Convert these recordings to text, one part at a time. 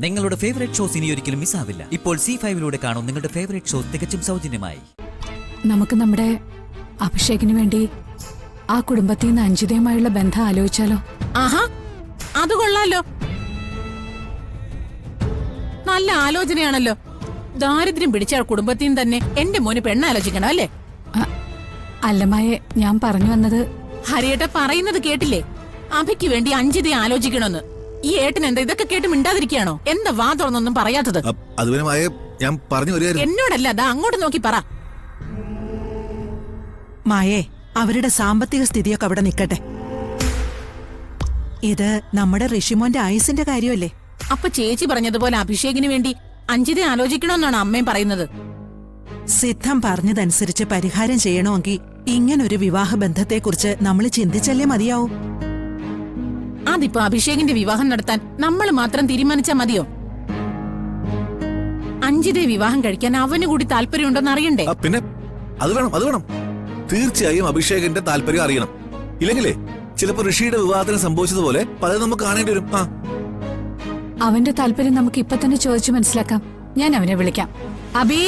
നിങ്ങളുടെ favourite shows ഇനി ഒരിക്കലും മിസ്സാവില്ല. ഇപ്പോൾ C5-ലൂടെ കാണും നിങ്ങളുടെ ഫേവറേറ്റ് ഷോസ് തികച്ചും സൗജന്യമായി. നമുക്ക് നമ്മുടെ അഭിഷേകിന് വേണ്ടി ആ കുടുംബത്തിൽ നിന്ന് അഞ്ജിതയുമായുള്ള ബന്ധം ആലോചിച്ചാലോ? ആഹാ, അത് കൊള്ളാലോ. നല്ല ആലോചനയാണല്ലോ. ദാരിദ്ര്യം പിടിച്ച കുടുംബത്തിൽ നിന്ന് തന്നെ എന്റെ മോന് പെണ്ണാലോചിക്കണം അല്ലേ? അല്ലമായെ, ഞാൻ പറഞ്ഞു വന്നത്. ഹരിയേട്ട പറയുന്നത് കേട്ടില്ലേ? അഭിക്ക് വേണ്ടി അഞ്ജിതയെ ആലോചിക്കണമെന്ന്. ഈ ഏട്ടൻ എന്താ ഇതൊക്കെ കേട്ട് മിണ്ടാതിരിക്കുകയാണോ? എന്താ വാ തുറന്നൊന്നും പറയാത്തത്? ഞാൻ പറഞ്ഞു എന്നോടല്ല, അതാ അങ്ങോട്ട് നോക്കി പറ. മായേ, അവരുടെ സാമ്പത്തിക സ്ഥിതിയൊക്കെ അവിടെ നിൽക്കട്ടെ. ഇത് നമ്മുടെ ഋഷിമോന്റെ ആയുസിന്റെ കാര്യമല്ലേ? അപ്പൊ ചേച്ചി പറഞ്ഞതുപോലെ അഭിഷേകിന് വേണ്ടി അഞ്ജിതയെ ആലോചിക്കണമെന്നാണ് അമ്മയും പറയുന്നത്. സിദ്ധം പറഞ്ഞതനുസരിച്ച് പരിഹാരം ചെയ്യണമെങ്കിൽ ഇങ്ങനൊരു വിവാഹ ബന്ധത്തെക്കുറിച്ച് നമ്മൾ ചിന്തിച്ചല്ലേ മതിയാവും. അതിപ്പോ അഭിഷേകിന്റെ വിവാഹം നടത്താൻ നമ്മൾ മാത്രം തീരുമാനിച്ചാ മതിയോ? അഞ്ജിതയെ വിവാഹം കഴിക്കാൻ അവന് കൂടി താല്പര്യമുണ്ടോന്ന് അറിയണ്ടേ? പിന്നെ അത് വേണം. തീർച്ചയായും അഭിഷേകിന്റെ താല്പര്യം അറിയണം. ഇല്ലെങ്കിലേ ചിലപ്പോ ഋഷിയുടെ വിവാഹത്തിന് സംഭവിച്ചതുപോലെ പലതും നമുക്ക് കാണേണ്ടി വരും. അവന്റെ താല്പര്യം നമുക്ക് ഇപ്പൊ തന്നെ ചോദിച്ചു മനസ്സിലാക്കാം. ഞാൻ അവനെ വിളിക്കാം. അബി,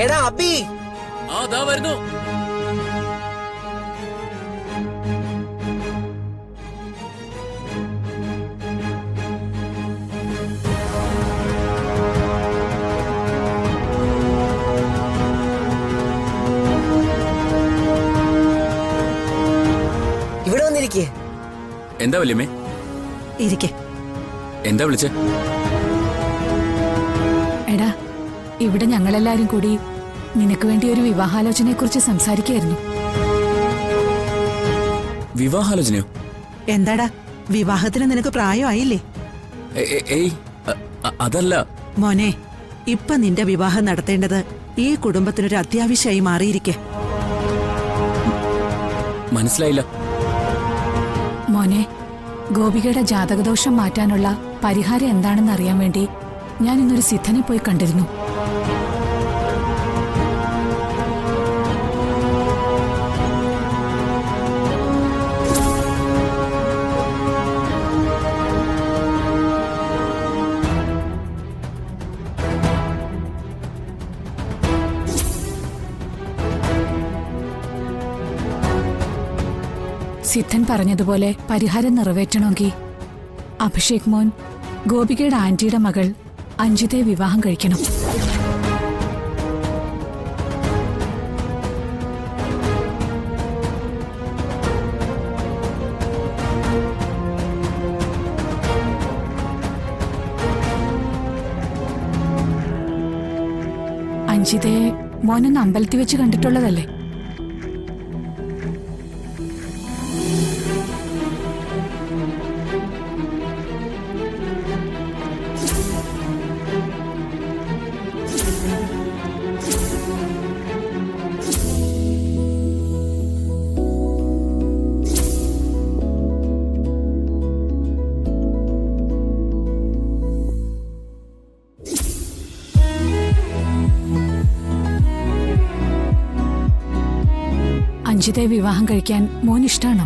എടാ അബി. വരുന്നു. ഇവിടെ വന്നിരിക്കേ. എന്താ വല്യമ്മേ? ഇരിക്കെ. എന്താ വിളിച്ചേ? എടാ, ഇവിടെ ഞങ്ങളെല്ലാരും കൂടി നിനക്ക് വേണ്ടി ഒരു വിവാഹാലോചനയെ കുറിച്ച് സംസാരിക്കായിരുന്നു. വിവാഹാലോചനയോ? എന്താടാ, വിവാഹത്തിന് നിനക്ക് പ്രായമായില്ലേ? ഏയ്, അതല്ല മോനെ. ഇപ്പൊ നിന്റെ വിവാഹം നടത്തേണ്ടത് ഈ കുടുംബത്തിനൊരു അത്യാവശ്യമായി മാറിയിരിക്കെ. മനസ്സിലായില്ല. മോനെ, ഗോപികയുടെ ജാതകദോഷം മാറ്റാനുള്ള പരിഹാരം എന്താണെന്ന് അറിയാൻ വേണ്ടി ഞാൻ ഇന്നൊരു സിദ്ധനെ പോയി കണ്ടിരുന്നു. സിദ്ധൻ പറഞ്ഞതുപോലെ പരിഹാരം നിറവേറ്റണമെങ്കിൽ അഭിഷേക് മോൻ ഗോപികയുടെ ആന്റിയുടെ മകൾ അഞ്ജിതയെ വിവാഹം കഴിക്കണം. അഞ്ജിതയെ മോനൊന്ന് അമ്പലത്തിൽ വെച്ച് കണ്ടിട്ടുള്ളതല്ലേ? അഞ്ജിതയെ വിവാഹം കഴിക്കാൻ മോൻ ഇഷ്ടാണോ?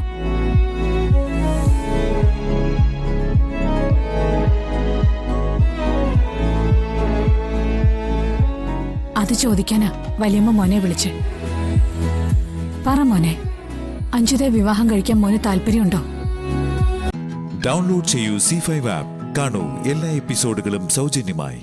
അത് ചോദിക്കാനാ വലിയമ്മ മോനെ വിളിച്ച്. പറ മോനെ, അഞ്ജിതയെ വിവാഹം കഴിക്കാൻ മോന് താല്പര്യമുണ്ടോ? ഡൗൺലോഡ് ചെയ്യൂ C5 ആപ്പ്. കാണൂ എല്ലാ എപ്പിസോഡുകളും സൗജന്യമായി.